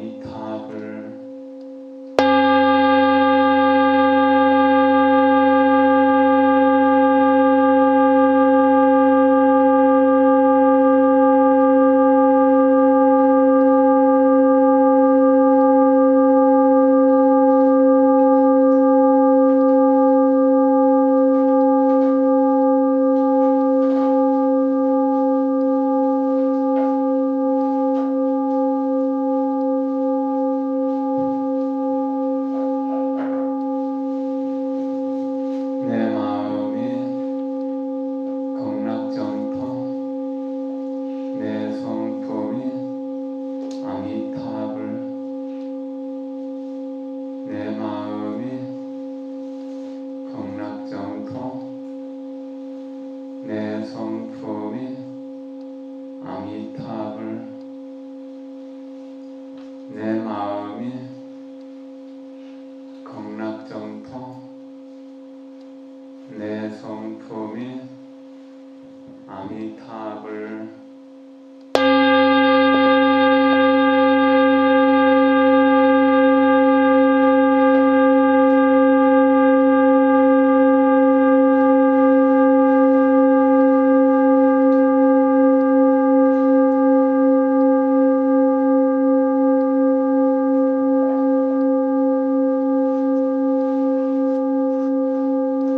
아미타불 내 마음이 극락정토 내 성품이 아미타불 내 마음이 극락정토 내 성품이 아미타불 내 마음이 극락정토 내 성품이 아미타불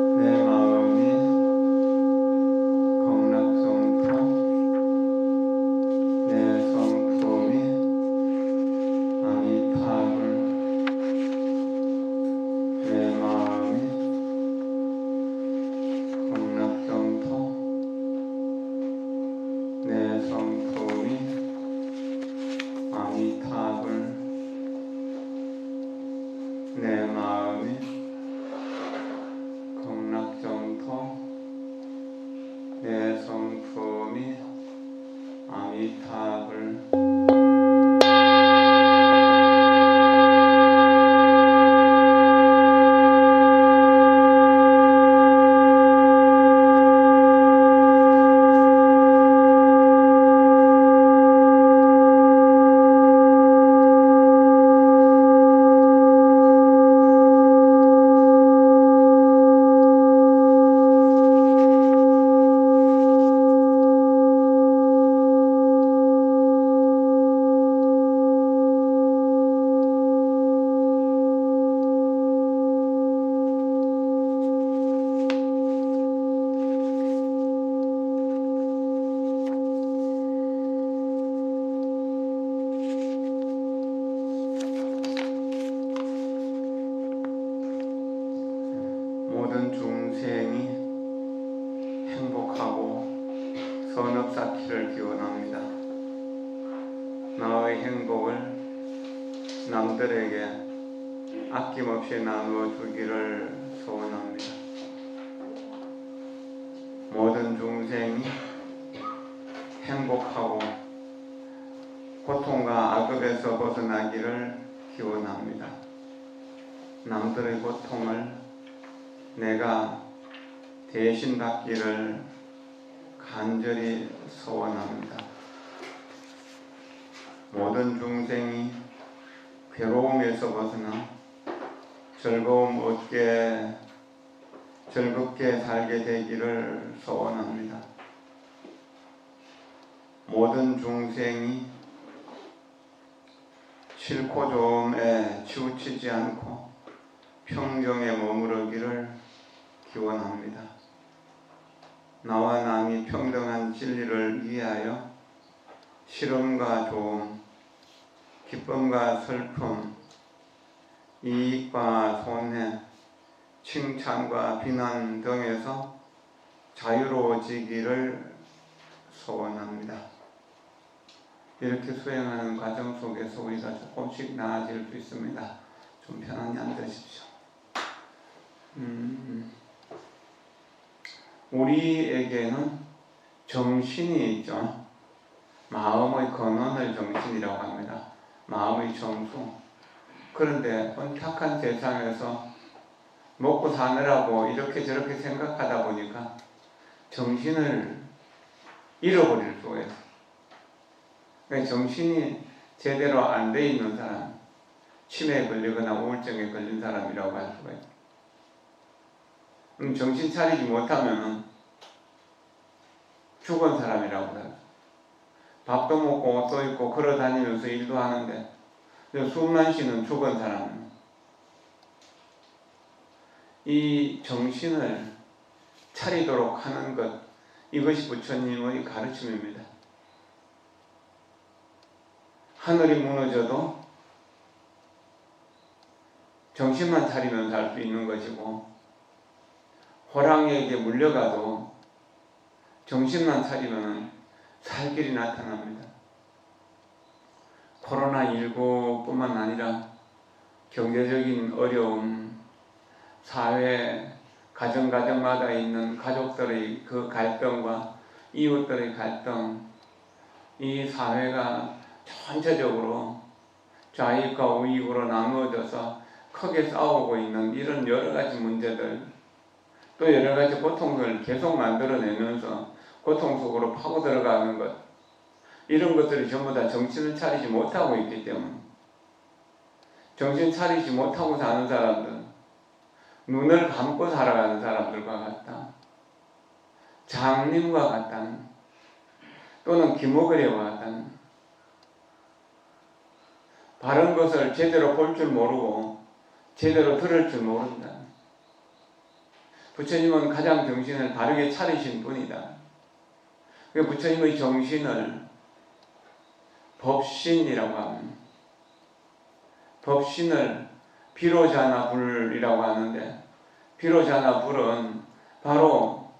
내 마음이 극락정토 내 성품이 아미타불 내 마음이 극락정토 내 성품이 아미타불 내 마음이 극락정토 내 성품이 아미타불 모든 중생이 행복하고 선업 쌓기를 기원합니다. 나의 행복을 남들에게 아낌없이 나누어 주기를 소원합니다. 모든 중생이 행복하고 고통과 악업에서 벗어나기를 기원합니다. 남들의 고통을 내가 대신 받기를 간절히 소원합니다. 모든 중생이 괴로움에서 벗어나 즐거움 얻게 즐겁게 살게 되기를 소원합니다. 모든 중생이 싫고 좋음에 치우치지 않고 평정에 머무르기를 기원합니다. 나와 남이 평등한 진리를 위하여 싫음과 좋음, 기쁨과 슬픔, 이익과 손해, 칭찬과 비난 등에서 자유로워지기를 소원합니다. 이렇게 수행하는 과정 속에서 우리가 조금씩 나아질 수 있습니다. 좀 편안히 앉으십시오. 우리에게는 정신이 있죠. 마음의 근원을 정신이라고 합니다. 마음의 정수. 그런데 혼탁한 세상에서 먹고 사느라고 이렇게 저렇게 생각하다 보니까 정신을 잃어버릴 수가 있어요. 그러니까 정신이 제대로 안 돼 있는 사람, 치매에 걸리거나 우울증에 걸린 사람이라고 할 수가 있어요. 정신 차리지 못하면 죽은 사람이라고 해요. 밥도 먹고 옷도 입고 걸어 다니면서 일도 하는데 숨만 쉬는 죽은 사람. 이 정신을 차리도록 하는 것, 이것이 부처님의 가르침입니다. 하늘이 무너져도 정신만 차리면 살 수 있는 것이고, 호랑이에게 물려가도 정신만 차리면 살 길이 나타납니다. 코로나19뿐만 아니라 경제적인 어려움, 사회, 가정마다 있는 가족들의 그 갈등과 이웃들의 갈등, 이 사회가 전체적으로 좌익과 우익으로 나누어져서 크게 싸우고 있는 이런 여러 가지 문제들, 또 여러 가지 고통을 계속 만들어내면서 고통 속으로 파고 들어가는 것, 이런 것들이 전부 다 정신을 차리지 못하고 있기 때문에, 정신 차리지 못하고 사는 사람들, 눈을 감고 살아가는 사람들과 같다, 장님과 같다, 또는 김어그레와 같다, 바른 것을 제대로 볼 줄 모르고 제대로 들을 줄 모른다. 부처님은 가장 정신을 바르게 차리신 분이다. 부처님의 정신을 법신이라고 합니다. 법신을 비로자나 불이라고 하는데, 비로자나 불은 바로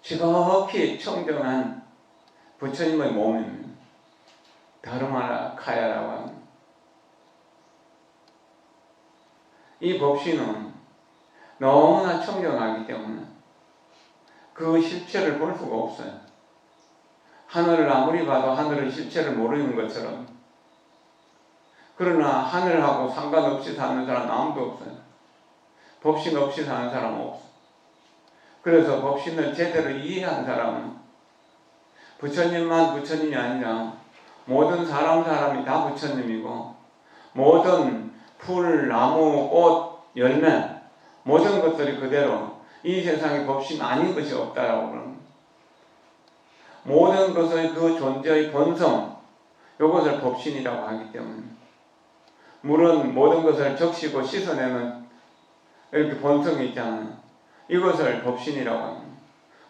지극히 청정한 부처님의 몸입니다. 다르마나 카야라고 합니다. 이 법신은 너무나 청정하기 때문에 그 실체를 볼 수가 없어요. 하늘을 아무리 봐도 하늘의 실체를 모르는 것처럼. 그러나 하늘하고 상관없이 사는 사람 아무도 없어요. 법신 없이 사는 사람은 없어. 그래서 법신을 제대로 이해한 사람은 부처님만 부처님이 아니라 모든 사람이 다 부처님이고, 모든 풀, 나무, 꽃, 열매, 모든 것들이 그대로 이 세상에 법신 아닌 것이 없다라고 그럽니다. 모든 것의 그 존재의 본성, 이것을 법신이라고 하기 때문에, 물은 모든 것을 적시고 씻어내는 이렇게 본성이 있잖아요. 이것을 법신이라고 합니다.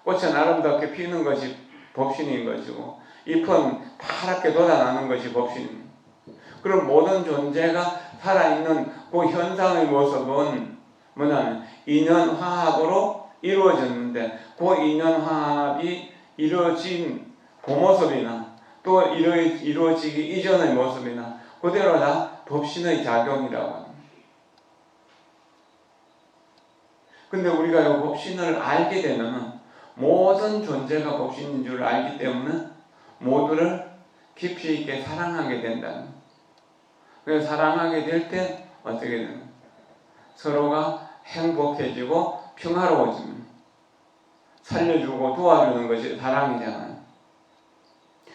꽃은 아름답게 피는 것이 법신인 것이고, 잎은 파랗게 돋아나는 것이 법신입니다. 그럼 모든 존재가 살아있는 그 현상의 모습은 뭐냐면 인연화합으로 이루어졌는데, 그 인연화합이 이루어진 그 모습이나 또 이루어지기 이전의 모습이나 그대로 다 법신의 작용이라고 합니다. 근데 우리가 이 법신을 알게 되면 모든 존재가 법신인 줄 알기 때문에 모두를 깊이 있게 사랑하게 된다는. 그래서 사랑하게 될 때 어떻게 되는? 서로가 행복해지고 평화로워집니다. 살려주고 도와주는 것이 사랑이잖아요.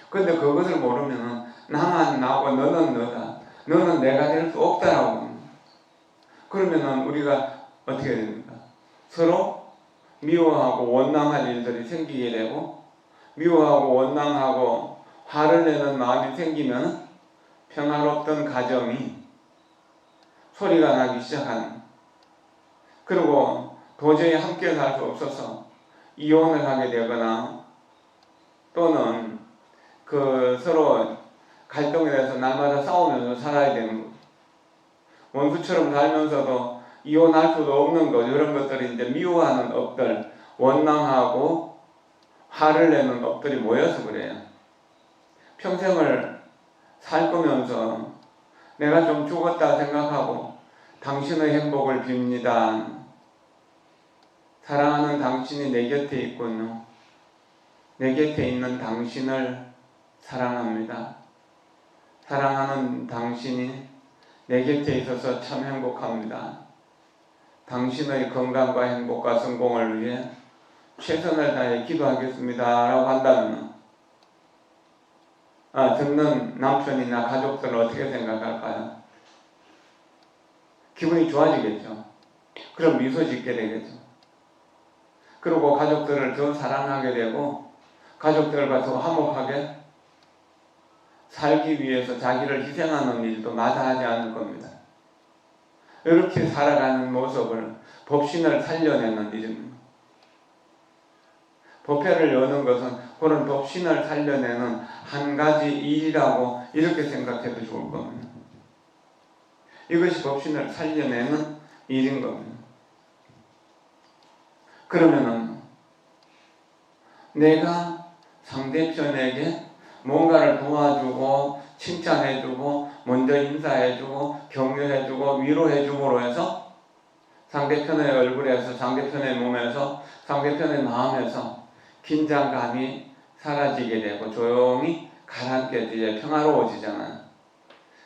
근데 그것을 모르면 나만 나고 너는 너다, 너는 내가 될 수 없다라고 합니다. 그러면 우리가 어떻게 됩니까? 서로 미워하고 원망할 일들이 생기게 되고, 미워하고 원망하고 화를 내는 마음이 생기면 평화롭던 가정이 소리가 나기 시작하는, 그리고 도저히 함께 살 수 없어서 이혼을 하게 되거나, 또는 그 서로 갈등에 대해서 날마다 싸우면서 살아야 되는 것, 원수처럼 살면서도 이혼할 수도 없는 것, 이런 것들이 이제 미워하는 업들, 원망하고 화를 내는 업들이 모여서 그래요. 평생을 살 거면서 내가 좀 죽었다 생각하고 당신의 행복을 빕니다. 사랑하는 당신이 내 곁에 있군요. 내 곁에 있는 당신을 사랑합니다. 사랑하는 당신이 내 곁에 있어서 참 행복합니다. 당신의 건강과 행복과 성공을 위해 최선을 다해 기도하겠습니다 라고 한다면 듣는 남편이나 가족들은 어떻게 생각할까요? 기분이 좋아지겠죠. 그럼 미소 짓게 되겠죠. 그리고 가족들을 더 사랑하게 되고 가족들과 더 화목하게 살기 위해서 자기를 희생하는 일도 마다하지 않을 겁니다. 이렇게 살아가는 모습을 법신을 살려내는 일입니다. 법회를 여는 것은 그런 법신을 살려내는 한 가지 일이라고 이렇게 생각해도 좋을 겁니다. 이것이 법신을 살려내는 일인 겁니다. 그러면은 내가 상대편에게 뭔가를 도와주고 칭찬해주고 먼저 인사해주고 격려해주고 위로해줌으로 해서 상대편의 얼굴에서 상대편의 몸에서 상대편의 마음에서 긴장감이 사라지게 되고 조용히 가라앉게 되어 평화로워지잖아요.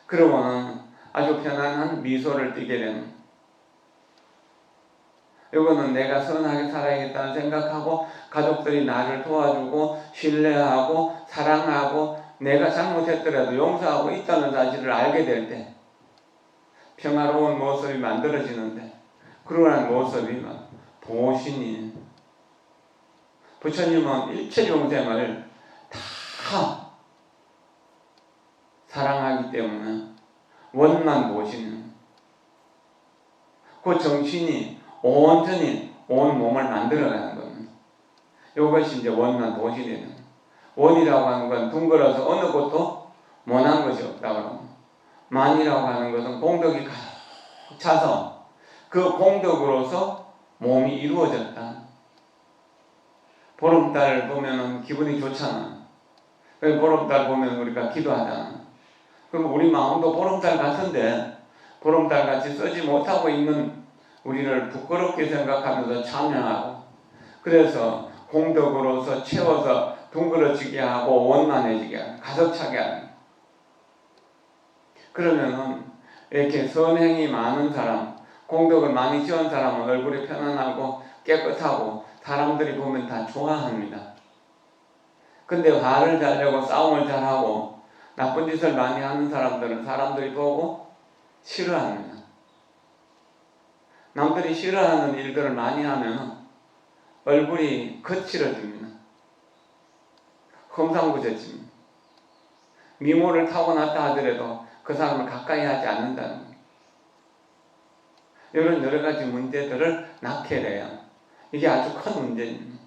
그러면은 아주 편안한 미소를 띠게 되는, 이거는 내가 선하게 살아야겠다는 생각하고 가족들이 나를 도와주고 신뢰하고 사랑하고 내가 잘못했더라도 용서하고 있다는 사실을 알게 될 때 평화로운 모습이 만들어지는데, 그러한 모습이 보신이, 부처님은 일체众생을 다 사랑하기 때문에 원만 보시는, 그 정신이 온전히 온 몸을 만들어가는 겁니다. 이것이 이제 원만 보신이 되는, 원이라고 하는 건 둥글어서 어느 것도 못한 것이 없다고 합니다. 만이라고 하는 것은 공덕이 가득 차서 그 공덕으로서 몸이 이루어졌다. 보름달 보면은 기분이 좋잖아. 보름달 보면 우리가 기도하잖아. 그럼 우리 마음도 보름달 같은데 보름달 같이 쓰지 못하고 있는 우리를 부끄럽게 생각하면서 참여하고, 그래서 공덕으로서 채워서 둥그러지게 하고 원만해지게 하고 가득 차게 하는, 그러면은 이렇게 선행이 많은 사람, 공덕을 많이 지은 사람은 얼굴이 편안하고 깨끗하고 사람들이 보면 다 좋아합니다. 근데 화를 잘 내고 싸움을 잘하고 나쁜 짓을 많이 하는 사람들은 사람들이 보고 싫어합니다. 남들이 싫어하는 일들을 많이 하면 얼굴이 거칠어집니다. 험상궂어집니다. 미모를 타고났다 하더라도 그 사람을 가까이 하지 않는다는 거예요. 이런 여러 가지 문제들을 낳게 돼요. 이게 아주 큰 문제입니다.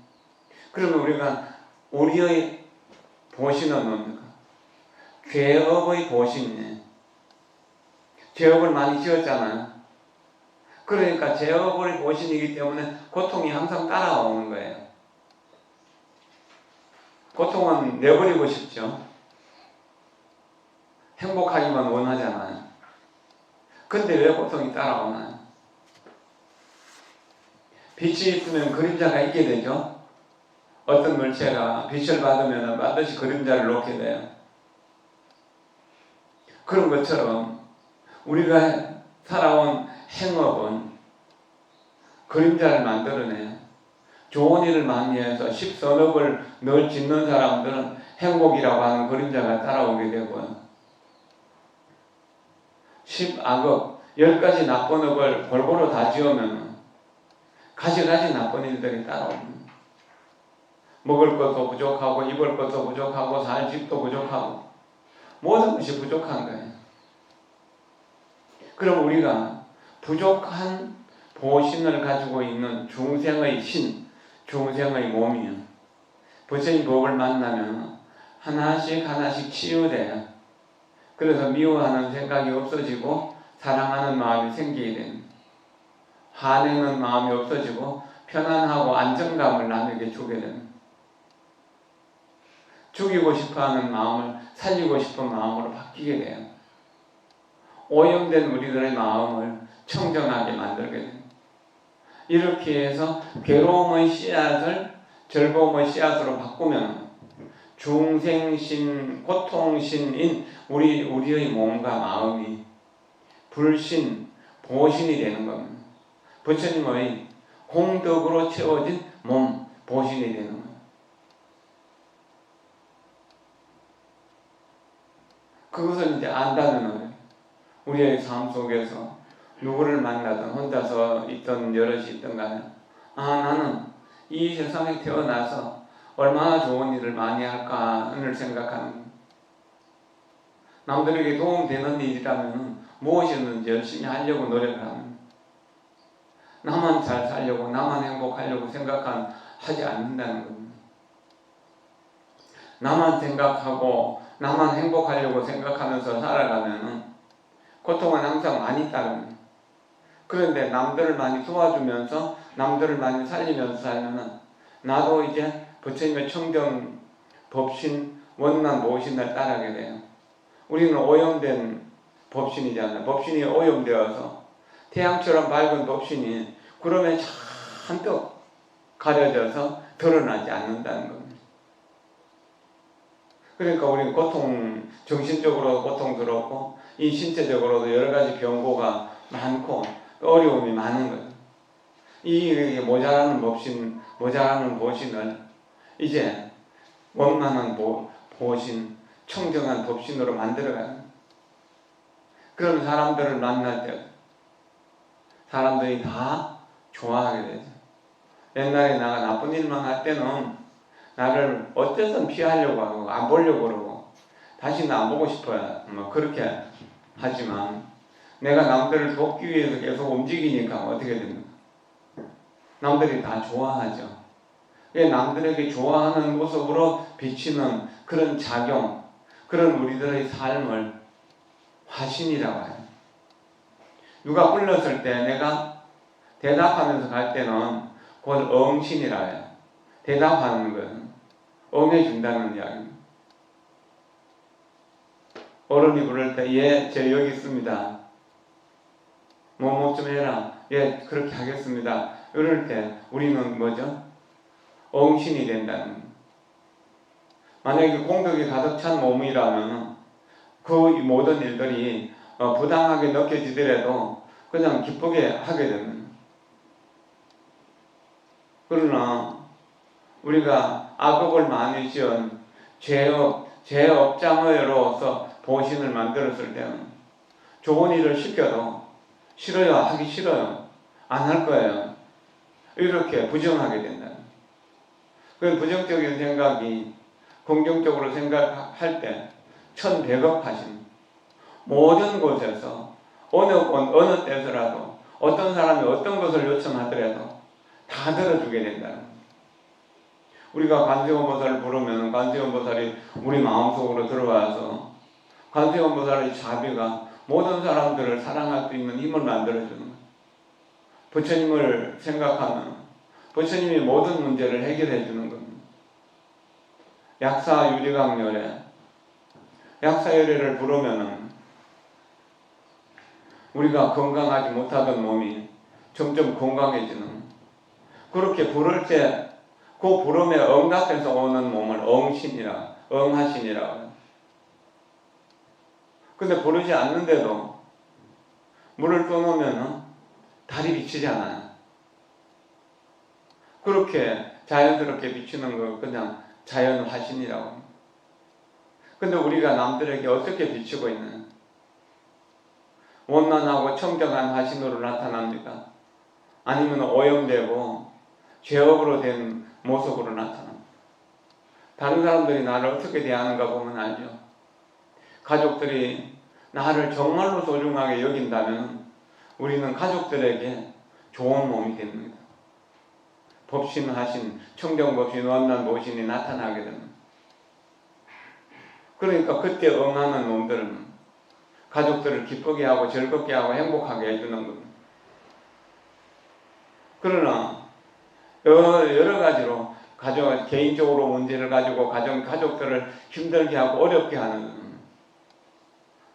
그러면 우리가 우리의 보신은 뭡니까? 죄업의 보신이에요. 죄업을 많이 지었잖아요. 그러니까 죄업의 보신이기 때문에 고통이 항상 따라오는 거예요. 고통은 내버리고 싶죠. 행복하기만 원하잖아요. 근데 왜 고통이 따라오나요? 빛이 있으면 그림자가 있게 되죠. 어떤 물체가 빛을 받으면 반드시 그림자를 놓게 돼요. 그런 것처럼 우리가 살아온 행업은 그림자를 만들어내요. 좋은 일을 많이 해서 십선업을 늘 짓는 사람들은 행복이라고 하는 그림자가 따라오게 되고요. 10악업, 10가지 나쁜 업을 골고루 다 지으면 가지가지 나쁜 일들이 따라옵니다. 먹을 것도 부족하고 입을 것도 부족하고 살 집도 부족하고 모든 것이 부족한 거예요. 그럼 우리가 부족한 보신을 가지고 있는 중생의 신, 중생의 몸이요. 부처님 법을 만나면 하나씩 하나씩 치유돼요. 그래서 미워하는 생각이 없어지고 사랑하는 마음이 생기게 됩니다. 화내는 마음이 없어지고 편안하고 안정감을 남에게 주게 됩니다. 죽이고 싶어하는 마음을 살리고 싶은 마음으로 바뀌게 돼요. 오염된 우리들의 마음을 청정하게 만들게 됩니다. 이렇게 해서 괴로움의 씨앗을 즐거움의 씨앗으로 바꾸면 중생신, 고통신인 우리의 몸과 마음이 불신, 보신이 되는 겁니다. 부처님의 공덕으로 채워진 몸, 보신이 되는 겁니다. 그것을 이제 안다면 우리의 삶 속에서 누구를 만나든 혼자서 있든 여럿이 있든 간에 나는 이 세상에 태어나서 얼마나 좋은 일을 많이 할까를 생각하는 거예요. 남들에게 도움되는 일이라면 무엇이든지 열심히 하려고 노력을 하는 거예요. 나만 잘 살려고 나만 행복하려고 하지 않는다는 겁니다. 나만 생각하고 나만 행복하려고 생각하면서 살아가면 고통은 항상 많이 따릅니다. 그런데 남들을 많이 도와주면서 남들을 많이 살리면서 살면 나도 이제 부처님의 청정 법신 원난 모신을 따르게 돼요. 우리는 오염된 법신이잖아요. 법신이 오염되어서 태양처럼 밝은 법신이 구름에 잔뜩 가려져서 드러나지 않는다는 겁니다. 그러니까 우리는 정신적으로 고통스럽고 이 신체적으로도 여러 가지 병고가 많고 어려움이 많은 거예요. 이 모자라는 보신을 이제 원만한 보신, 청정한 법신으로 만들어가는. 그런 사람들을 만날 때 사람들이 다 좋아하게 되죠. 옛날에 내가 나쁜 일만 할 때는 나를 어쨌든 피하려고 하고 안 보려고 그러고 다시는 안 보고 싶어요. 그렇게 하지만 내가 남들을 돕기 위해서 계속 움직이니까 어떻게 됩니까? 남들이 다 좋아하죠. 남들에게 좋아하는 모습으로 비치는 그런 작용, 그런 우리들의 삶을 화신이라고 해요. 누가 불렀을 때 내가 대답하면서 갈 때는 그걸 응신이라고 해요. 대답하는 거예요. 응해준다는 이야기입니다. 어른이 부를 때 예, 저 여기 있습니다. 뭐 좀 해라. 예, 그렇게 하겠습니다. 이럴 때 우리는 뭐죠? 응신이 된다는 겁니다. 만약에 공덕이 가득 찬 몸이라면 그 모든 일들이 부당하게 느껴지더라도 그냥 기쁘게 하게 됩니다. 그러나 우리가 악업을 많이 지은 죄업장으로서 보신을 만들었을 때는 좋은 일을 시켜도 싫어요, 하기 싫어요, 안 할 거예요, 이렇게 부정하게 된다. 그 부정적인 생각이 긍정적으로 생각할 때 1100억하신 모든 곳에서 어느 때서라도 어떤 사람이 어떤 것을 요청하더라도 다 들어주게 된다는 거예요. 우리가 관세음보살을 부르면 관세음보살이 우리 마음속으로 들어와서 관세음보살의 자비가 모든 사람들을 사랑할 수 있는 힘을 만들어주는 거예요. 부처님을 생각하면 부처님이 모든 문제를 해결해 주는 겁니다. 약사유리강열에 약사유리를 부르면 우리가 건강하지 못하던 몸이 점점 건강해지는, 그렇게 부를 때 그 부름에 응답해서 오는 몸을 응하신이라고 해요. 근데 부르지 않는데도 물을 떠놓으면 달이 비치지 않아요. 그렇게 자연스럽게 비치는 걸 그냥 자연화신이라고 합니다. 근데 우리가 남들에게 어떻게 비치고 있느냐? 원만하고 청정한 화신으로 나타납니까? 아니면 오염되고 죄업으로 된 모습으로 나타납니다. 다른 사람들이 나를 어떻게 대하는가 보면 알죠. 가족들이 나를 정말로 소중하게 여긴다면 우리는 가족들에게 좋은 몸이 됩니다. 법신하신 청정법신 원난 모신이 나타나게 됩니다. 그러니까 그때 응하는 놈들은 가족들을 기쁘게 하고 즐겁게 하고 행복하게 해주는 겁니다. 그러나 여러 가지로 개인적으로 문제를 가지고 가족들을 힘들게 하고 어렵게 하는,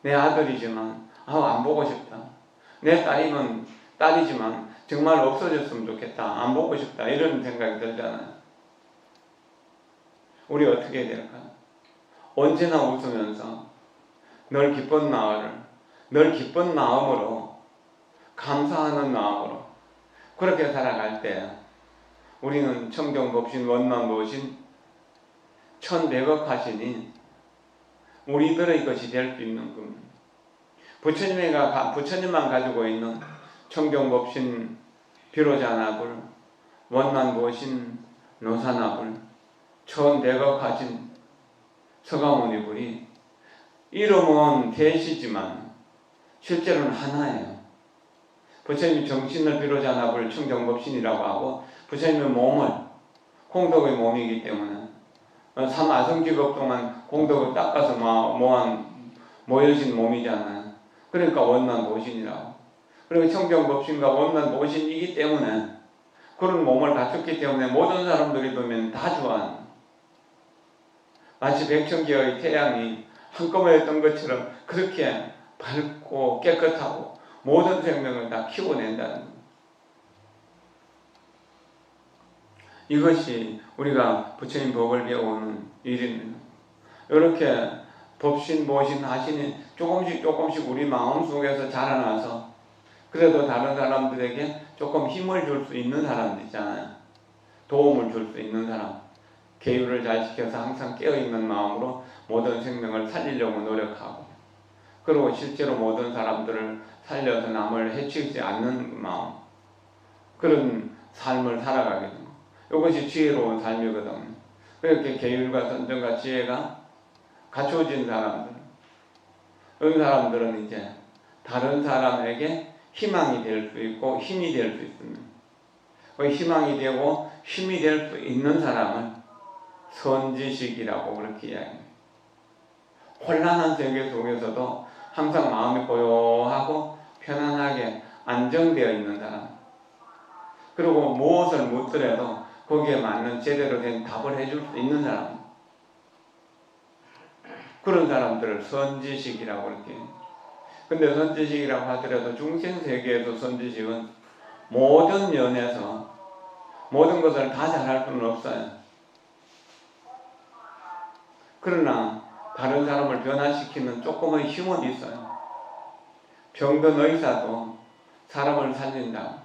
내 아들이지만 안 보고 싶다, 내 딸이면 딸이지만 정말 없어졌으면 좋겠다, 안 보고 싶다, 이런 생각이 들잖아요. 우리 어떻게 해야 될까요? 언제나 웃으면서 늘 기쁜 마음으로 감사하는 마음으로 그렇게 살아갈 때 우리는 청정법신 원만보신 1100억 하신이 우리들의 것이 될 수 있는 겁니다. 부처님만 가지고 있는 청정법신 비로자나불, 원만보신 노사나불, 천대각하신 서가모니불이 이름은 셋이지만 실제로는 하나예요. 부처님이 정신을 비로자나불 청정법신이라고 하고 부처님의 몸을 공덕의 몸이기 때문에 삼아성직업 동안 공덕을 닦아서 모여진 몸이잖아요. 그러니까 원만보신이라고. 그리고 청정법신과 원만보신이기 때문에 그런 몸을 갖췄기 때문에 모든 사람들이 보면 다 좋아하는, 마치 백천기의 태양이 한꺼번에 뜬 것처럼 그렇게 밝고 깨끗하고 모든 생명을 다 키워낸다는 것. 이것이 우리가 부처님 법을 배우는 일입니다. 이렇게 법신, 보신 하시니 조금씩 우리 마음속에서 자라나서 그래도 다른 사람들에게 조금 힘을 줄 수 있는 사람들 있잖아요. 도움을 줄 수 있는 사람. 계율을 잘 지켜서 항상 깨어있는 마음으로 모든 생명을 살리려고 노력하고, 그리고 실제로 모든 사람들을 살려서 남을 해치지 않는 마음, 그런 삶을 살아가게 됩니다. 이것이 지혜로운 삶이거든요. 그렇게 계율과 선정과 지혜가 갖춰진 사람들, 그런 사람들은 이제 다른 사람에게 희망이 될 수 있고 힘이 될 수 있습니다. 그 희망이 되고 힘이 될 수 있는 사람을 선지식이라고 그렇게 이야기합니다. 혼란한 세계 속에서도 항상 마음이 고요하고 편안하게 안정되어 있는 사람, 그리고 무엇을 묻더라도 거기에 맞는 제대로 된 답을 해줄 수 있는 사람, 그런 사람들을 선지식이라고 그렇게. 근데 선지식이라고 하더라도 중생세계에서 선지식은 모든 면에서 모든 것을 다 잘할 수는 없어요. 그러나 다른 사람을 변화시키는 조금의 힘은 있어요. 병든 의사도 사람을 살린다.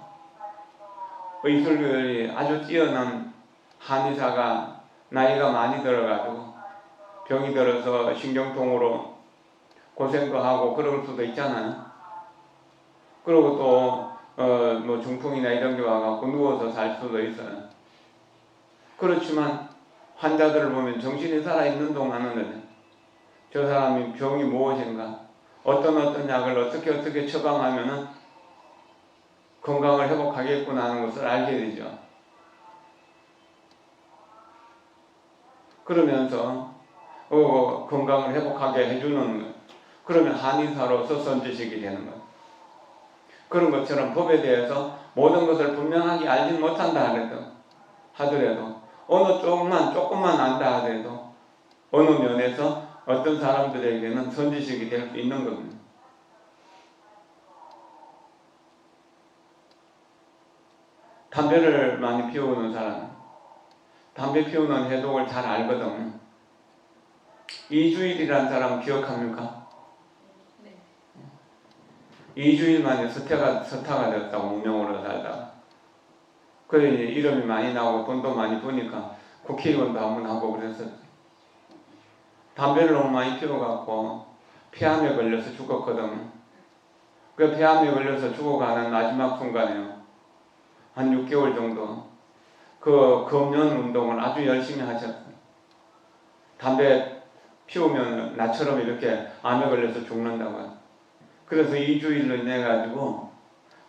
의술이 아주 뛰어난 한의사가 나이가 많이 들어가지고 병이 들어서 신경통으로 고생도 하고 그럴 수도 있잖아요. 그리고 또 뭐 중풍이나 이런 게 와갖고 누워서 살 수도 있어요. 그렇지만 환자들을 보면 정신이 살아있는 동안은 저 사람이 병이 무엇인가, 어떤 약을 어떻게 처방하면은 건강을 회복하겠구나 하는 것을 알게 되죠. 그러면서 건강을 회복하게 해주는 것, 그러면 한의사로서 선지식이 되는 것. 그런 것처럼 법에 대해서 모든 것을 분명하게 알지 못한다 하더라도 어느 조금만 안다 하더라도 어느 면에서 어떤 사람들에게는 선지식이 될 수 있는 겁니다. 담배를 많이 피우는 사람, 담배 피우는 해독을 잘 알거든요. 이주일이라는 사람 기억합니까? 이주일 만에 서타가 되었다고, 무명으로 살다가. 그래 이름이 많이 나오고 돈도 많이 버니까 국회의원도 한번 하고 그랬었죠. 담배를 너무 많이 피워갖고 폐암에 걸려서 죽었거든. 그 폐암에 걸려서 죽어가는 마지막 순간에요. 한 6개월 정도 그 금연 운동을 아주 열심히 하셨어요. 담배 피우면 나처럼 이렇게 암에 걸려서 죽는다고요. 그래서 2주일로 인해 가지고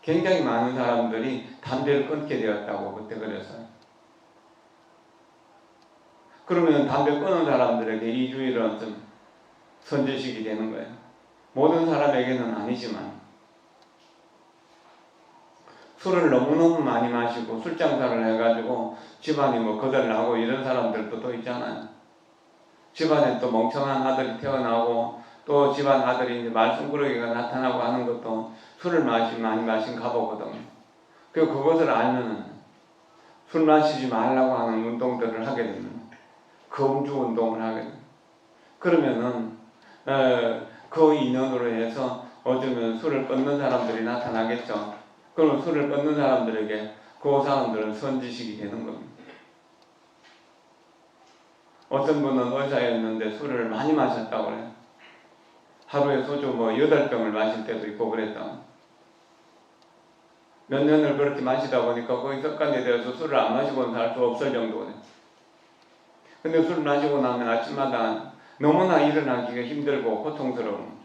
굉장히 많은 사람들이 담배를 끊게 되었다고 그때 그랬어요. 그러면 담배 끊은 사람들에게 2주일은 좀 선지식이 되는 거예요. 모든 사람에게는 아니지만 술을 너무너무 많이 마시고 술장사를 해가지고 집안이 뭐 거덜나고 이런 사람들도 또 있잖아요. 집안에 또 멍청한 아들이 태어나고 또 집안 아들이 이제 말썽꾸러기가 나타나고 하는 것도 술을 많이 마신 가보거든요. 그것을 알면은 술 마시지 말라고 하는 운동들을 하게 됩니다. 금주 운동을 하게 됩니다. 그러면은 그 인연으로 해서 어쩌면 술을 끊는 사람들이 나타나겠죠. 그럼 술을 끊는 사람들에게 그 사람들은 선지식이 되는 겁니다. 어떤 분은 의사였는데 술을 많이 마셨다고 그래요. 하루에 소주 8병을 마실 때도 있고 그랬다. 몇 년을 그렇게 마시다 보니까 거의 습관이 되어서 술을 안 마시고는 살 수 없을 정도네. 근데 술 마시고 나면 아침마다 너무나 일어나기가 힘들고 고통스러운.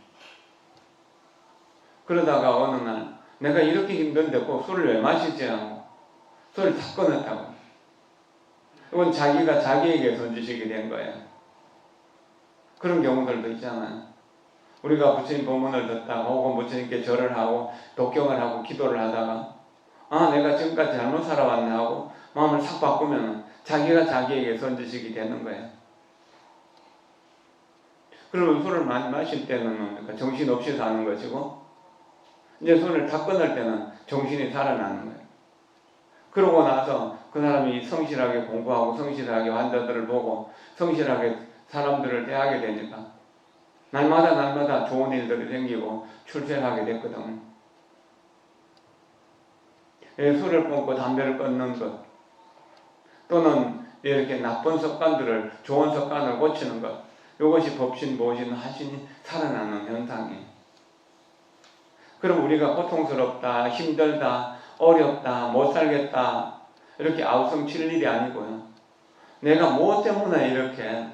그러다가 어느 날 내가 이렇게 힘든데 꼭 술을 왜 마시지 하고 술을 다 끊었다고. 이건 자기가 자기에게 던지시게 된 거예요. 그런 경우들도 있잖아요. 우리가 부처님 법문을 듣다가 혹은 부처님께 절을 하고 독경을 하고 기도를 하다가 내가 지금까지 잘못 살아왔네 하고 마음을 싹 바꾸면 자기가 자기에게 던지시게 되는 거예요. 그러면 술을 많이 마실 때는 정신없이 사는 것이고 이제 손을 다 끊을 때는 정신이 살아나는 거예요. 그러고 나서 그 사람이 성실하게 공부하고 성실하게 환자들을 보고 성실하게 사람들을 대하게 되니까 날마다 좋은 일들이 생기고 출세하게 됐거든. 술을 끊고 담배를 끊는 것 또는 이렇게 나쁜 습관들을 좋은 습관을 고치는 것, 이것이 법신, 보신, 하신이 살아나는 현상이에요. 그럼 우리가 고통스럽다, 힘들다, 어렵다, 못 살겠다 이렇게 아우성 칠 일이 아니고요. 내가 무엇 때문에 이렇게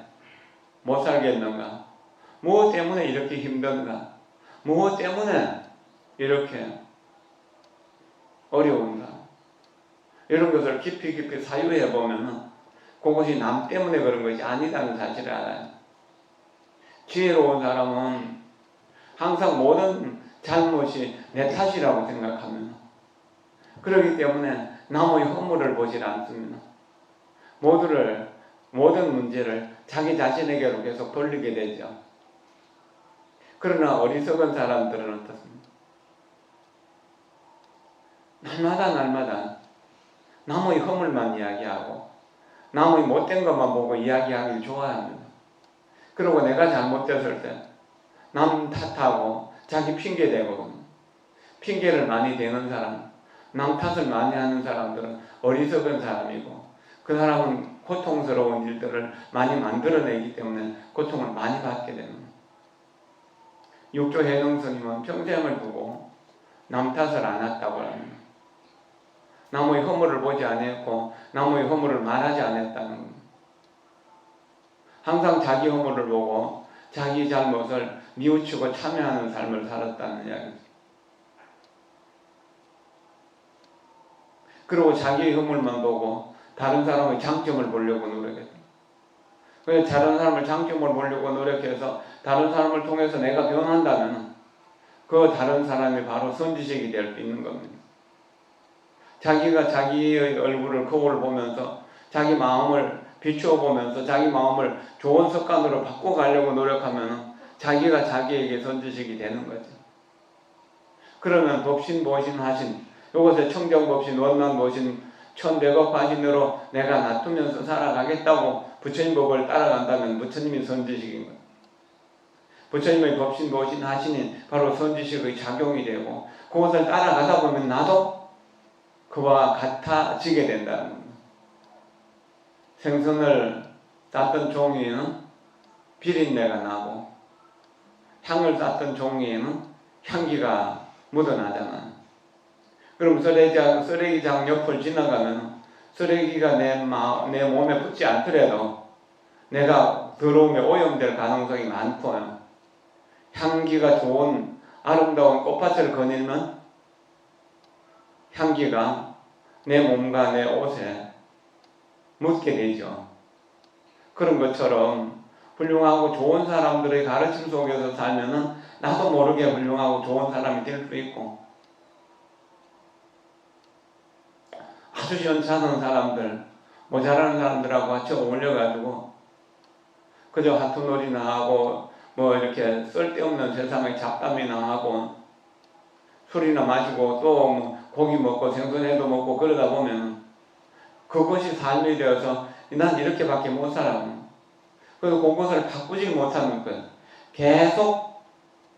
못 살겠는가? 무엇 때문에 이렇게 힘든가? 무엇 때문에 이렇게 어려운가? 이런 것을 깊이 사유해 보면 그것이 남 때문에 그런 것이 아니라는 사실을 알아요. 지혜로운 사람은 항상 모든 잘못이 내 탓이라고 생각하면 그렇기 때문에 남의 허물을 보질 않습니다. 모든 문제를 자기 자신에게로 계속 돌리게 되죠. 그러나 어리석은 사람들은 어떻습니까? 날마다 남의 허물만 이야기하고 남의 못된 것만 보고 이야기하기 좋아합니다. 그리고 내가 잘못됐을 때 남 탓하고 자기 핑계대고 핑계를 많이 대는 사람, 남 탓을 많이 하는 사람들은 어리석은 사람이고 그 사람은 고통스러운 일들을 많이 만들어내기 때문에 고통을 많이 받게 됩니다. 육조 해능 스님은 평생을 두고 남 탓을 안 했다고 합니다. 남의 허물을 보지 않았고 남의 허물을 말하지 않았다는 겁니다. 항상 자기 허물을 보고 자기 잘못을 뉘우치고 참여하는 삶을 살았다는 이야기입니다. 그리고 자기의 허물만 보고 다른 사람의 장점을 보려고 노력했다. 그래서 다른 사람의 장점을 보려고 노력해서 다른 사람을 통해서 내가 변한다면 그 다른 사람이 바로 선지식이 될 수 있는 겁니다. 자기가 자기의 얼굴을 거울 보면서 자기 마음을 비추어 보면서 자기 마음을 좋은 습관으로 바꿔가려고 노력하면 자기가 자기에게 선지식이 되는 거죠. 그러면 법신, 보신, 하신 이것에 청정법신, 원만보신, 천대겁하신으로 내가 놔두면서 살아가겠다고 부처님 법을 따라간다면 부처님이 선지식인 거예요. 부처님의 법신, 보신, 하신이 바로 선지식의 작용이 되고 그것을 따라가다 보면 나도 그와 같아지게 된다는 겁니다. 생선을 쌌던 종이에는 비린내가 나고 향을 쌌던 종이에는 향기가 묻어나잖아요. 그럼 쓰레기장 옆을 지나가면 쓰레기가 내 몸에 붙지 않더라도 내가 더러움에 오염될 가능성이 많고요. 향기가 좋은 아름다운 꽃밭을 거닐면 향기가 내 몸과 내 옷에 묻게 되죠. 그런 것처럼 훌륭하고 좋은 사람들의 가르침 속에서 살면은 나도 모르게 훌륭하고 좋은 사람이 될 수 있고 아주 시원찮은 사람들, 모자라는 사람들하고 같이 어울려가지고 그저 하투놀이나 하고 이렇게 쓸데없는 세상의 잡담이나 하고 술이나 마시고 또 고기 먹고 생선회도 먹고 그러다 보면 그것이 삶이 되어서 난 이렇게밖에 못 살아. 그래서 그것을 바꾸지 못하는 거예요. 계속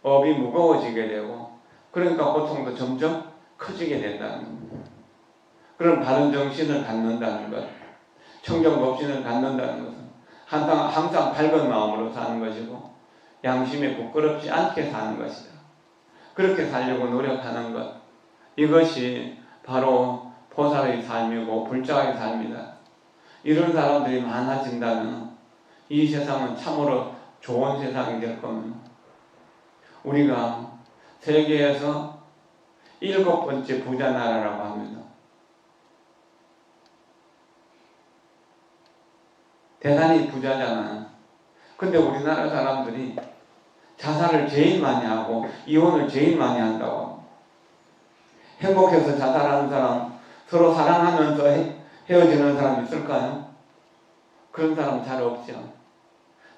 업이 무거워지게 되고 그러니까 고통도 점점 커지게 된다는 겁니다. 그런 바른 정신을 갖는다는 것, 청정법신을 갖는다는 것은 항상 밝은 마음으로 사는 것이고 양심에 부끄럽지 않게 사는 것이다. 그렇게 살려고 노력하는 것, 이것이 바로 보살의 삶이고 불자의 삶이다. 이런 사람들이 많아진다면 이 세상은 참으로 좋은 세상이 될 겁니다. 우리가 세계에서 7번째 부자 나라라고 합니다. 대단히 부자잖아요. 근데 우리나라 사람들이 자살을 제일 많이 하고 이혼을 제일 많이 한다고. 행복해서 자살하는 사람, 서로 사랑하면서 헤어지는 사람 있을까요? 그런 사람 잘 없죠.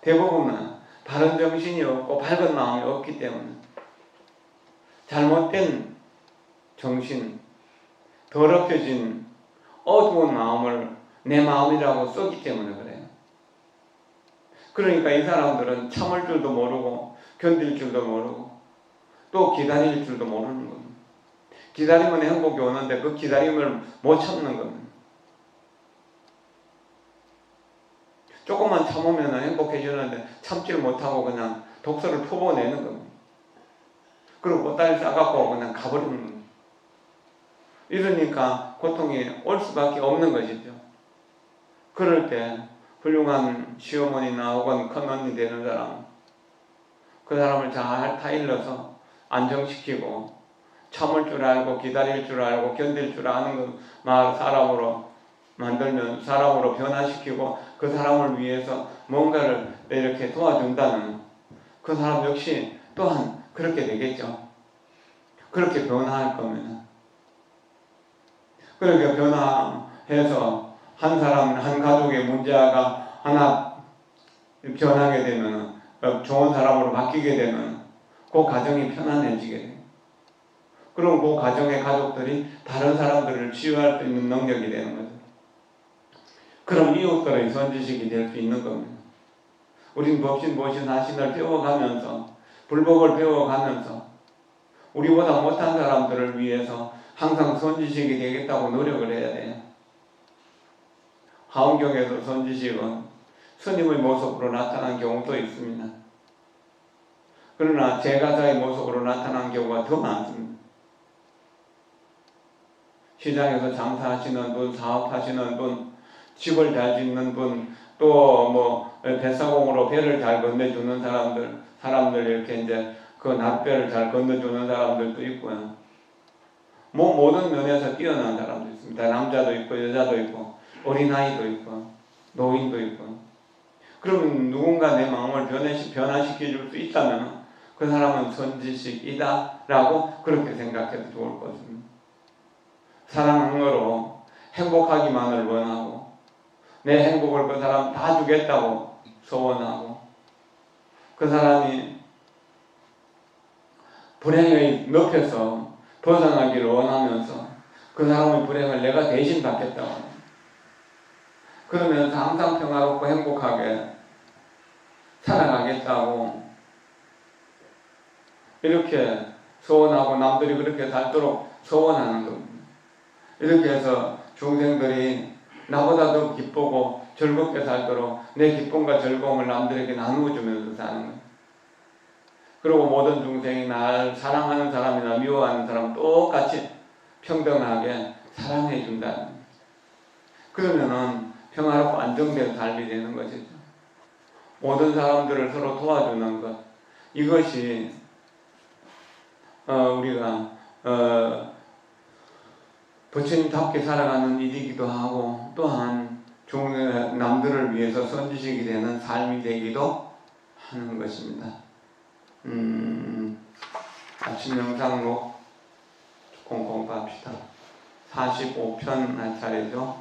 대부분은 바른 정신이 없고 밝은 마음이 없기 때문에 잘못된 정신, 더럽혀진 어두운 마음을 내 마음이라고 쓰기 때문에 그래요. 그러니까 이 사람들은 참을 줄도 모르고 견딜 줄도 모르고 또 기다릴 줄도 모르는 겁니다. 기다리면 행복이 오는데 그 기다림을 못 참는 겁니다. 조금만 참으면 행복해지는데 참지를 못하고 그냥 독소를 퍼부어내는 겁니다. 그리고 보따리 싸갖고 그냥 가버리는 겁니다. 이러니까 고통이 올 수밖에 없는 것이죠. 그럴 때 훌륭한 시어머니나 혹은 큰언니 되는 사람, 그 사람을 잘 타일러서 안정시키고 참을 줄 알고 기다릴 줄 알고 견딜 줄 아는 것 사람으로 만들면 사람으로 변화시키고 그 사람을 위해서 뭔가를 이렇게 도와준다는 그 사람 역시 또한 그렇게 되겠죠. 그렇게 변화할 겁니다. 그렇게 변화해서 한 사람, 한 가족의 문제가 하나 변하게 되면, 좋은 사람으로 바뀌게 되면 그 가정이 편안해지게 돼요. 그럼 그 가정의 가족들이 다른 사람들을 치유할 수 있는 능력이 되는 거죠. 그럼 이웃들의 선지식이 될 수 있는 겁니다. 우린 법신보신하신을 배워가면서 불법을 배워가면서 우리보다 못한 사람들을 위해서 항상 선지식이 되겠다고 노력을 해야 돼요. 하원경에서 선지식은 스님의 모습으로 나타난 경우도 있습니다. 그러나 제가자의 모습으로 나타난 경우가 더 많습니다. 시장에서 장사하시는 분, 사업하시는 분, 집을 잘 짓는 분, 또 뱃사공으로 배를 잘 건네주는 사람들 이렇게 이제 그 낫배를 잘 건너주는 사람들도 있고요. 모든 면에서 뛰어난 사람도 있습니다. 남자도 있고 여자도 있고 어린아이도 있고 노인도 있고. 그러면 누군가 내 마음을 변화시켜 줄 수 있다면 그 사람은 선지식이다 라고 그렇게 생각해도 좋을 것입니다. 사랑으로 행복하기만을 원하고 내 행복을 그 사람 다 주겠다고 소원하고 그 사람이 불행의 늪에서 벗어나기를 원하면서 그 사람의 불행을 내가 대신 받겠다고 그러면서 항상 평화롭고 행복하게 살아가겠다고 이렇게 소원하고 남들이 그렇게 살도록 소원하는 겁니다. 이렇게 해서 중생들이 나보다 더 기쁘고 즐겁게 살도록 내 기쁨과 즐거움을 남들에게 나누어주면서 사는 거예요. 그리고 모든 중생이 날 사랑하는 사람이나 미워하는 사람 똑같이 평등하게 사랑해 준다는 거예요. 그러면은 평화롭고 안정된 삶이 되는 것이죠. 모든 사람들을 서로 도와주는 것, 이것이 우리가 부처님답게 살아가는 일이기도 하고 또한 남들을 위해서 선지식이 되는 삶이 되기도 하는 것입니다. 아침 영상록 공부합시다. 45편 할 차례죠.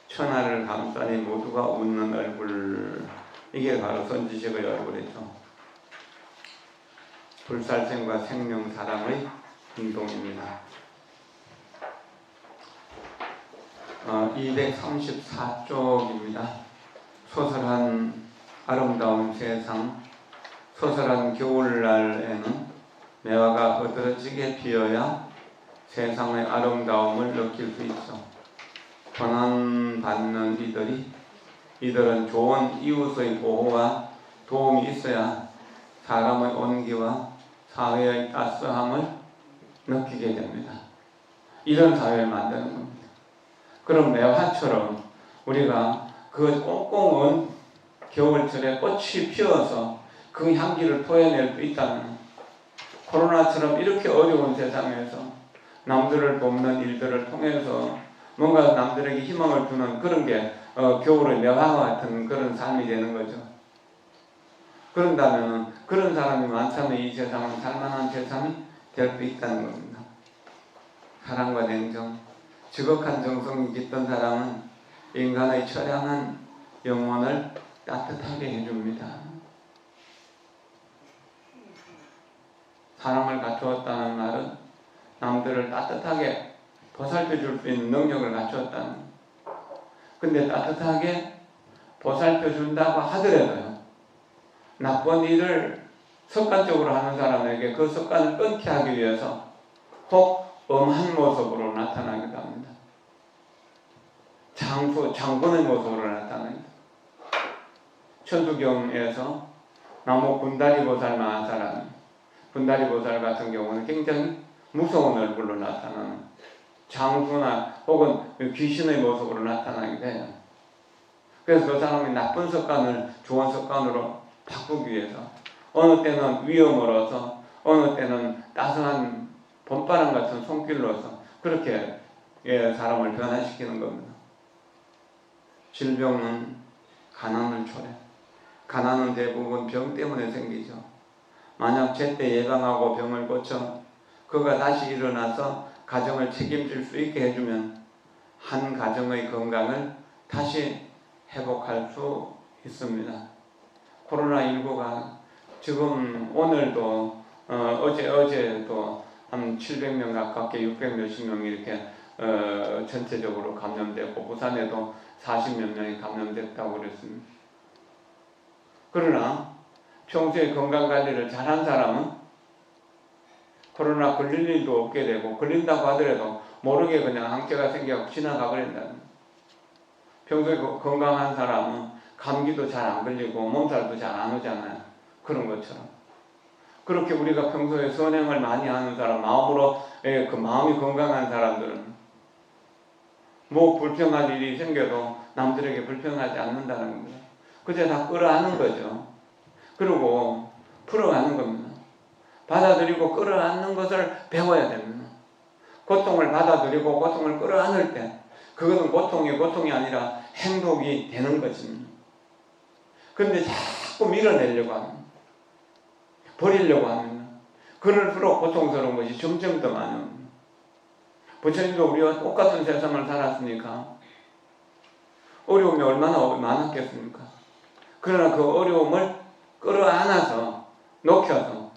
천하를 감싸니 모두가 웃는 얼굴, 이게 바로 선지식의 얼굴이죠. 불살생과 생명사랑의 행동입니다. 234쪽입니다. 소설한 아름다운 세상. 소설한 겨울날에는 매화가 어드러지게 피어야 세상의 아름다움을 느낄 수 있어. 고난받는 이들은 좋은 이웃의 보호와 도움이 있어야 사람의 온기와 사회의 따스함을 느끼게 됩니다. 이런 사회를 만드는 겁니다. 그럼 매화처럼 우리가 그 꽁꽁 온 겨울철에 꽃이 피어서 그 향기를 토해낼 수 있다면, 코로나처럼 이렇게 어려운 세상에서 남들을 돕는 일들을 통해서 뭔가 남들에게 희망을 주는 그런 게 겨울의 매화와 같은 그런 삶이 되는 거죠. 그런다면 그런 사람이 많다면 이 세상은 살만한 세상이 될 수 있다는 겁니다. 사랑과 냉정, 지극한 정성이 깃든 사랑은 인간의 처량한 영혼을 따뜻하게 해줍니다. 사랑을 갖추었다는 말은 남들을 따뜻하게 보살펴 줄 수 있는 능력을 갖추었다는, 근데 따뜻하게 보살펴 준다고 하더라도요, 나쁜 일을 습관적으로 하는 사람에게 그 습관을 끊게 하기 위해서 혹 엄한 모습으로 나타나기도 합니다. 장군의 모습으로 나타납니다. 천수경에서 나무 분다리보살 마하사람, 분다리보살 같은 경우는 굉장히 무서운 얼굴로 나타나는 장수나 혹은 귀신의 모습으로 나타나기도 해요. 그래서 그 사람이 나쁜 습관을 좋은 습관으로 바꾸기 위해서 어느 때는 위험으로서 어느 때는 따스한 봄바람 같은 손길로서 그렇게 사람을 변화시키는 겁니다. 질병은 가난을 초래. 가난은 대부분 병 때문에 생기죠. 만약 제때 예방하고 병을 고쳐 그가 다시 일어나서 가정을 책임질 수 있게 해주면 한 가정의 건강을 다시 회복할 수 있습니다. 코로나19가 지금 오늘도 어제도 한 700명 가깝게 600 몇십 명이 이렇게 전체적으로 감염됐고 부산에도 40몇 명이 감염됐다고 그랬습니다. 그러나 평소에 건강관리를 잘한 사람은 코로나 걸릴 일도 없게 되고, 걸린다고 하더라도 모르게 그냥 항체가 생겨서 지나가 버린다는. 평소에 건강한 사람은 감기도 잘 안 걸리고 몸살도 잘 안 오잖아요. 그런 것처럼 그렇게 우리가 평소에 선행을 많이 하는 사람, 마음으로 그 마음이 건강한 사람들은 뭐 불평할 일이 생겨도 남들에게 불평하지 않는다는 겁니다. 그저 다 끌어안는 거죠. 그리고 풀어가는 겁니다. 받아들이고 끌어안는 것을 배워야 됩니다. 고통을 받아들이고 고통을 끌어안을 때 그것은 고통이 아니라 행복이 되는 것입니다. 그런데 자꾸 밀어내려고 합니다. 버리려고 합니다. 그럴수록 고통스러운 것이 점점 더 많습니다. 부처님도 우리와 똑같은 세상을 살았으니까 어려움이 얼마나 많았겠습니까? 그러나 그 어려움을 끌어안아서 녹여서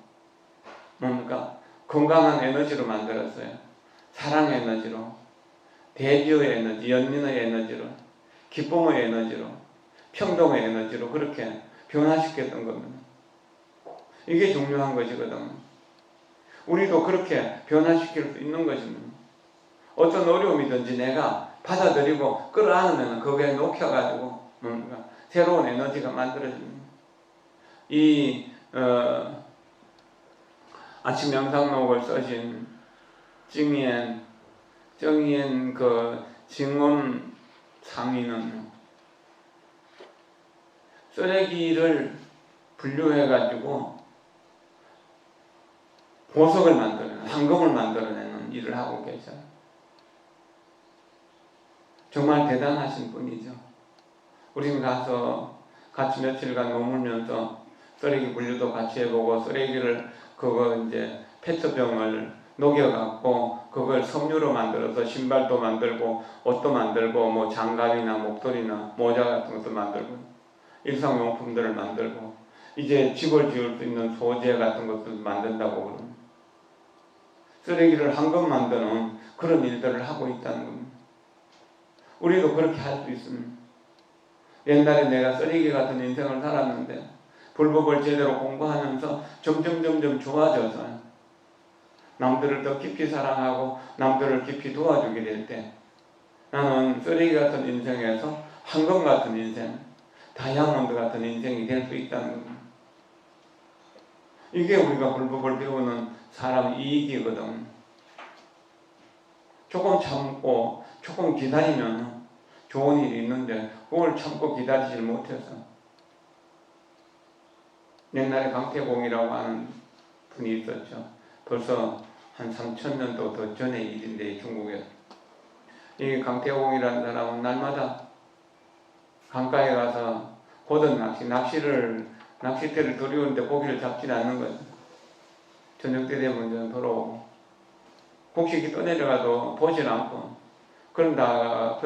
뭡니까? 건강한 에너지로 만들었어요. 사랑의 에너지로, 대지의 에너지, 연민의 에너지로, 기쁨의 에너지로, 평등의 에너지로 그렇게 변화시켰던 겁니다. 이게 중요한 것이거든요. 우리도 그렇게 변화시킬 수 있는 것입니다. 어떤 어려움이든지 내가 받아들이고 끌어안으면 거기에 녹여가지고 뭔가 새로운 에너지가 만들어집니다. 이 아침 명상록을 써신 정의엔 그 징원 상인은 쓰레기를 분류해가지고 보석을 만들어내는, 황금을 만들어내는 일을 하고 계셔요. 정말 대단하신 분이죠. 우린 가서 같이 며칠간 머물면서 쓰레기 분류도 같이 해보고, 쓰레기를 그거 이제 페트병을 녹여갖고 그걸 섬유로 만들어서 신발도 만들고 옷도 만들고 뭐 장갑이나 목도리나 모자 같은 것도 만들고 일상용품들을 만들고 이제 집을 지을 수 있는 소재 같은 것도 만든다고 그럽니다. 쓰레기를 황금 만드는 그런 일들을 하고 있다는 겁니다. 우리도 그렇게 할 수 있습니다. 옛날에 내가 쓰레기 같은 인생을 살았는데 불법을 제대로 공부하면서 점점 좋아져서 남들을 더 깊이 사랑하고 남들을 깊이 도와주게 될 때 나는 쓰레기 같은 인생에서 황금 같은 인생, 다이아몬드 같은 인생이 될 수 있다는 겁니다. 이게 우리가 불법을 배우는 사람 이익이거든. 조금 참고 조금 기다리면 좋은 일이 있는데 그걸 참고 기다리질 못해서. 옛날에 강태공이라고 하는 분이 있었죠. 벌써 한 3000년도 더 전의 일인데 중국에. 이 강태공이라는 사람은 날마다 강가에 가서 고든 낚싯대를 들이우는데 고기를 잡지 않는 거죠. 저녁 때 되면 돌아오고 곡식이 떠내려가도 보질 않고 그러다가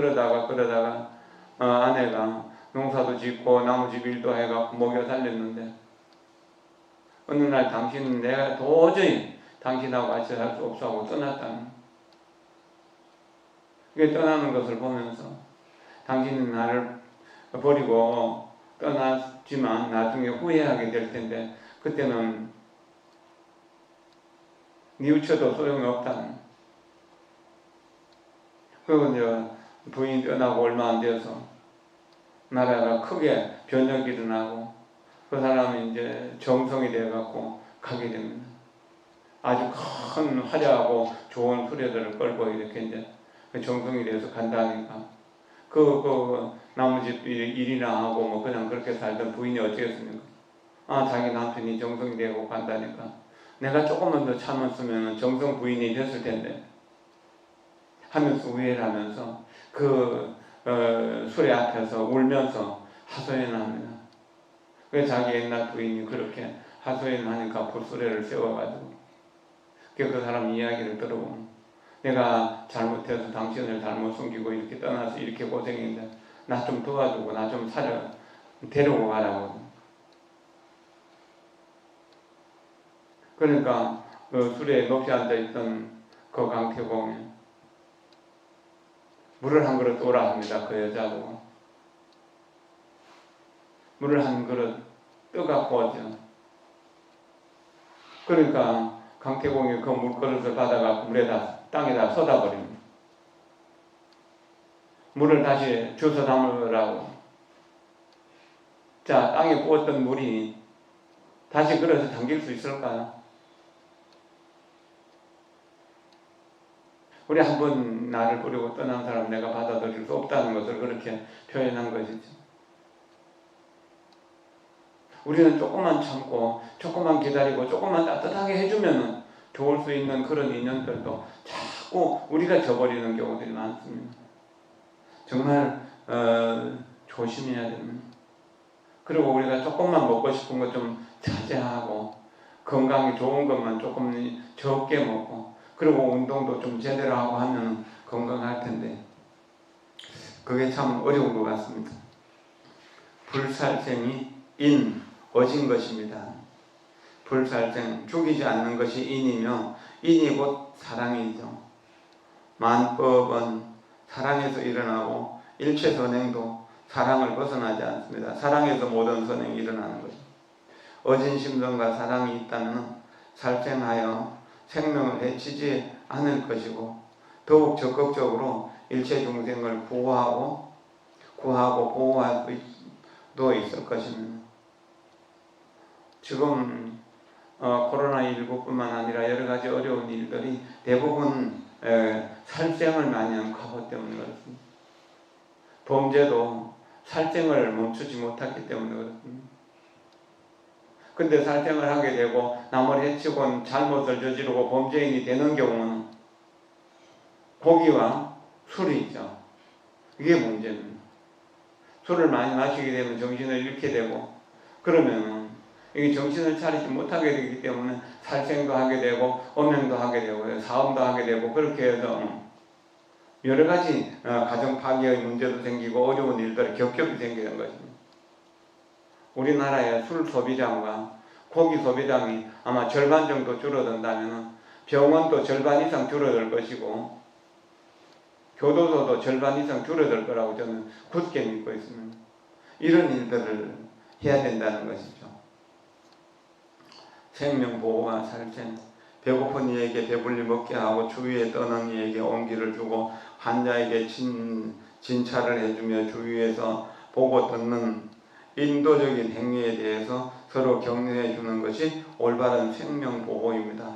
아내가 농사도 짓고 나무집 일도 해갖고 먹여 살렸는데 어느 날 당신은 내가 도저히 당신하고 같이 할 수 없어 하고 떠났다는. 그게 떠나는 것을 보면서 당신은 나를 버리고 떠났지만 나중에 후회하게 될 텐데 그때는 뉘우쳐도 소용이 없다는. 그리고 이제 부인이 떠나고 얼마 안 되어서 나라가 크게 변혁이 일어나고 그 사람이 이제 정성이 되어갖고 가게 됩니다. 아주 큰 화려하고 좋은 수레들을 끌고 이렇게 이제 정성이 되어서 간다니까 그 나무집 일이나 하고 뭐 그냥 그렇게 살던 부인이 어쩌겠습니까? 자기 남편이 정성이 되고 간다니까 내가 조금만 더 참았으면 정성 부인이 됐을 텐데 하면서 후회를 하면서 수레 앞에서 울면서 하소연을 합니다. 그래서 자기 옛날 부인이 그렇게 하소연을 하니까 불수레를 세워가지고 그 사람 이야기를 들어보면 내가 잘못해서 당신을 잘못 숨기고 이렇게 떠나서 이렇게 고생했는데 나 좀 도와주고 나 좀 데리고 가라고. 그러니까 그 수레에 높이 앉아있던 그 강태공이 물을 한 그릇 오라 합니다. 그 여자도 물을 한 그릇 떠갖고 오죠. 그러니까 강태공이 그 물그릇을 받아갖고 땅에다 쏟아버립니다. 물을 다시 주워 담으라고. 자, 땅에 부었던 물이 다시 그릇에 담길 수 있을까요? 우리 한번 나를 버리고 떠난 사람 내가 받아들일 수 없다는 것을 그렇게 표현한 것이죠. 우리는 조금만 참고 조금만 기다리고 조금만 따뜻하게 해주면 좋을 수 있는 그런 인연들도 자꾸 우리가 저버리는 경우들이 많습니다. 정말 조심해야 됩니다. 그리고 우리가 조금만 먹고 싶은 것 좀 자제하고 건강에 좋은 것만 조금 적게 먹고 그리고 운동도 좀 제대로 하고 하면 건강할 텐데 그게 참 어려운 것 같습니다. 불살생이 어진 것입니다. 불살생, 죽이지 않는 것이 인이며 인이 곧 사랑이죠. 만법은 사랑에서 일어나고 일체 선행도 사랑을 벗어나지 않습니다. 사랑에서 모든 선행이 일어나는 거죠. 어진 심성과 사랑이 있다면 살생하여 생명을 해치지 않을 것이고 더욱 적극적으로 일체 중생을 구하고 보호할 수도 있을 것입니다. 지금 코로나19뿐만 아니라 여러 가지 어려운 일들이 대부분 살생을 많이 한 과거 때문에 그렇습니다. 범죄도 살생을 멈추지 못했기 때문에 그렇습니다. 근데 살생을 하게 되고 남을 해치고 잘못을 저지르고 범죄인이 되는 경우는 고기와 술이 있죠. 이게 문제입니다. 술을 많이 마시게 되면 정신을 잃게 되고 그러면 이게 정신을 차리지 못하게 되기 때문에 살생도 하게 되고 음행도 하게 되고 사음도 하게 되고 그렇게 해서 여러 가지 가정 파괴의 문제도 생기고 어려운 일들이 겹겹이 생기는 것입니다. 우리나라의 술 소비량과 고기 소비량이 아마 절반 정도 줄어든다면 병원도 절반 이상 줄어들 것이고 교도소도 절반 이상 줄어들 거라고 저는 굳게 믿고 있습니다. 이런 일들을 해야 된다는 것이죠. 생명보호와 살생, 배고픈 이에게 배불리 먹게 하고 주위에 떠난 이에게 온기를 주고 환자에게 진찰을 해주며 주위에서 보고 듣는 인도적인 행위에 대해서 서로 격려해 주는 것이 올바른 생명 보호입니다.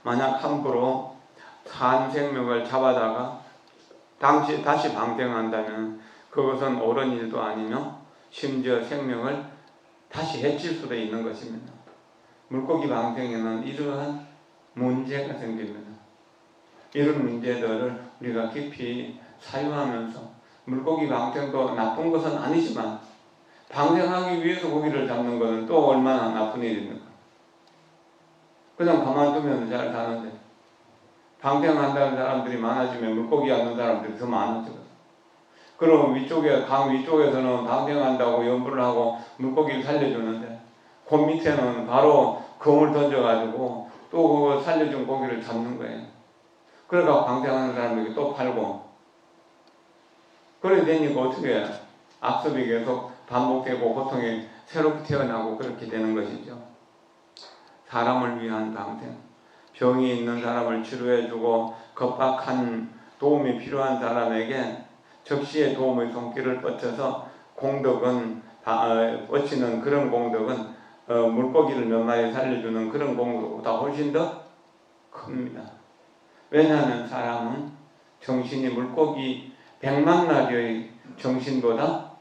만약 함부로 산 생명을 잡아다가 다시 방생한다면 그것은 옳은 일도 아니며 심지어 생명을 다시 해칠 수도 있는 것입니다. 물고기 방생에는 이러한 문제가 생깁니다. 이런 문제들을 우리가 깊이 사유하면서 물고기 방생도 나쁜 것은 아니지만 방생하기 위해서 고기를 잡는 것은 또 얼마나 나쁜 일입니까? 그냥 가만두면 잘 사는데 방생한다는 사람들이 많아지면 물고기 잡는 사람들이 더 많아지거든. 그럼 강 위쪽에서는 방생한다고 연부를 하고 물고기를 살려주는데 그 밑에는 바로 검을 던져가지고 또 그 살려준 고기를 잡는 거예요. 그러니까 방생하는 사람들이 또 팔고 그래 되니까 어떻게 해요? 악습이 계속 반복되고 고통이 새롭게 태어나고 그렇게 되는 것이죠. 사람을 위한 방생, 병이 있는 사람을 치료해주고 급박한 도움이 필요한 사람에게 적시에 도움의 손길을 뻗쳐서 뻗치는 그런 공덕은 물고기를 몇 마리 살려주는 그런 공덕보다 훨씬 더 큽니다. 왜냐하면 사람은 정신이 물고기 100만 마리의 정신보다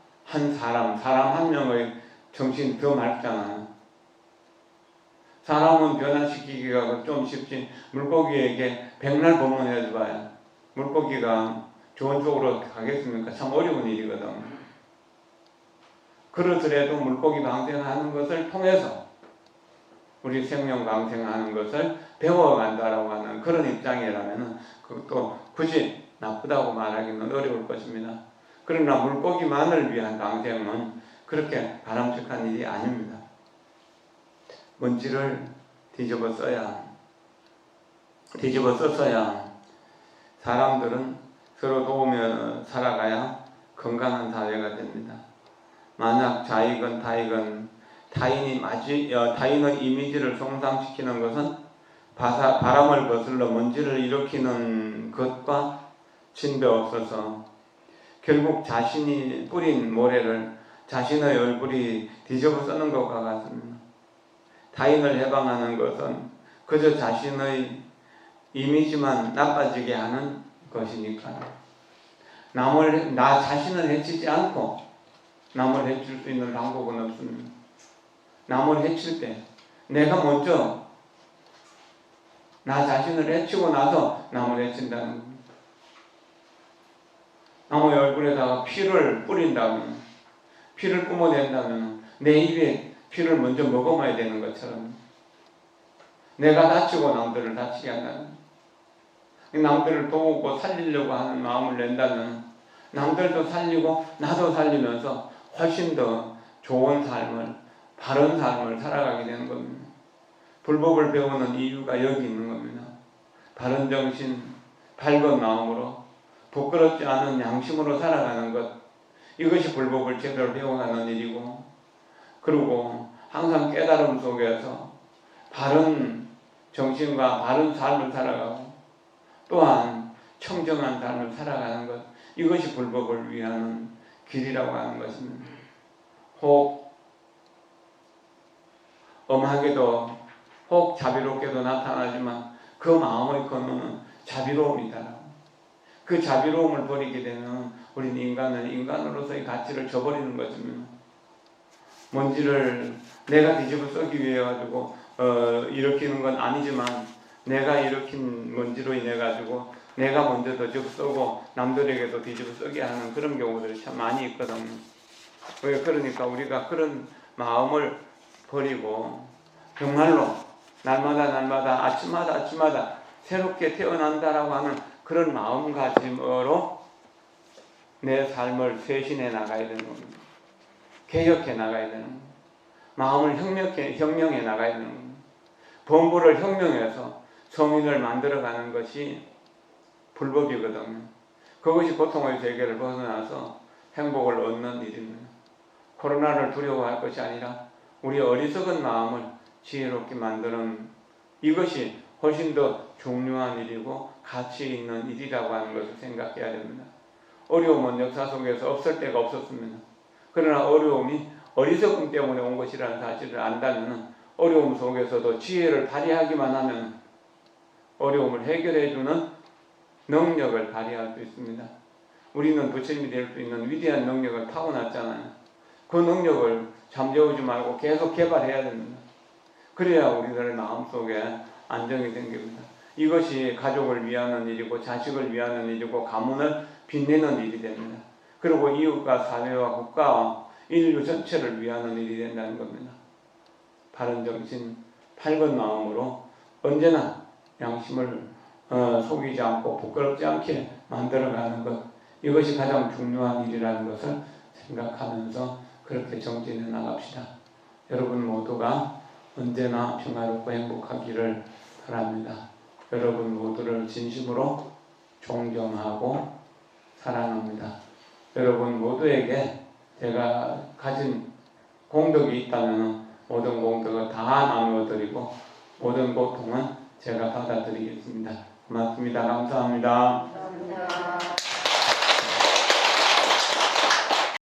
사람 한 명의 정신이 더 맑잖아요. 사람은 변화시키기가 좀 쉽지 물고기에게 백날 법문해줘봐요. 물고기가 좋은 쪽으로 가겠습니까? 참 어려운 일이거든. 그러더라도 물고기 방생하는 것을 통해서 우리 생명 방생하는 것을 배워간다라고 하는 그런 입장이라면 그것도 굳이 나쁘다고 말하기는 어려울 것입니다. 그러나 물고기만을 위한 방생은 그렇게 바람직한 일이 아닙니다. 먼지를 뒤집어 썼어야 사람들은 서로 도우며 살아가야 건강한 사회가 됩니다. 만약 자익은 타익은 타인의 이미지를 손상시키는 것은 바람을 거슬러 먼지를 일으키는 것과 진배 없어서 결국 자신이 뿌린 모래를 자신의 얼굴이 뒤집어 쓰는 것과 같습니다. 타인을 해방하는 것은 그저 자신의 이미지만 나빠지게 하는 것이니까 나 자신을 해치지 않고 남을 해칠 수 있는 방법은 없습니다. 남을 해칠 때 내가 먼저 나 자신을 해치고 나서 남을 해친다는 겁니다. 남의 얼굴에다가 피를 뿌린다면, 피를 뿜어낸다면 내 입에 피를 먼저 먹어봐야 되는 것처럼 내가 다치고 남들을 다치게 한다는, 남들을 도우고 살리려고 하는 마음을 낸다면 남들도 살리고 나도 살리면서 훨씬 더 좋은 삶을, 바른 삶을 살아가게 되는 겁니다. 불법을 배우는 이유가 여기 있는 겁니다. 바른 정신, 밝은 마음으로 부끄럽지 않은 양심으로 살아가는 것, 이것이 불법을 제대로 배워가는 일이고, 그리고 항상 깨달음 속에서 바른 정신과 바른 삶을 살아가고 또한 청정한 삶을 살아가는 것, 이것이 불법을 위한 길이라고 하는 것입니다. 혹 엄하게도 혹 자비롭게도 나타나지만 그 마음의 근원은 자비로움이다. 그 자비로움을 버리게 되면 우리는 인간으로서의 가치를 저버리는 것입니다. 먼지를 내가 뒤집어 쓰기 위해 가지고 일으키는 건 아니지만 내가 일으킨 먼지로 인해 가지고 내가 먼저 뒤집어 쓰고 남들에게도 뒤집어 쓰게 하는 그런 경우들이 참 많이 있거든요. 그러니까 우리가 그런 마음을 버리고 정말로 날마다 아침마다 새롭게 태어난다라고 하는 그런 마음가짐으로 내 삶을 쇄신해 나가야 되는 겁니다. 개혁해 나가야 되는 겁니다. 마음을 혁명해 나가야 되는 겁니다. 범부를 혁명해서 성인을 만들어가는 것이 불법이거든요. 그것이 고통의 세계를 벗어나서 행복을 얻는 일입니다. 코로나를 두려워할 것이 아니라 우리 어리석은 마음을 지혜롭게 만드는 이것이 훨씬 더 중요한 일이고 가치 있는 일이라고 하는 것을 생각해야 됩니다. 어려움은 역사 속에서 없을 때가 없었습니다. 그러나 어려움이 어리석음 때문에 온 것이라는 사실을 안다면 어려움 속에서도 지혜를 발휘하기만 하면 어려움을 해결해주는 능력을 발휘할 수 있습니다. 우리는 부처님이 될 수 있는 위대한 능력을 타고났잖아요. 그 능력을 잠재우지 말고 계속 개발해야 됩니다. 그래야 우리들의 마음속에 안정이 생깁니다. 이것이 가족을 위하는 일이고 자식을 위하는 일이고 가문을 빛내는 일이 됩니다. 그리고 이웃과 사회와 국가와 인류 전체를 위하는 일이 된다는 겁니다. 바른 정신, 밝은 마음으로 언제나 양심을 속이지 않고 부끄럽지 않게 만들어가는 것, 이것이 가장 중요한 일이라는 것을 생각하면서 그렇게 정진해 나갑시다. 여러분 모두가 언제나 평화롭고 행복하기를 바랍니다. 여러분 모두를 진심으로 존경하고 사랑합니다. 여러분 모두에게 제가 가진 공덕이 있다면 모든 공덕을 다 나누어드리고 모든 고통은 제가 받아드리겠습니다. 고맙습니다. 감사합니다.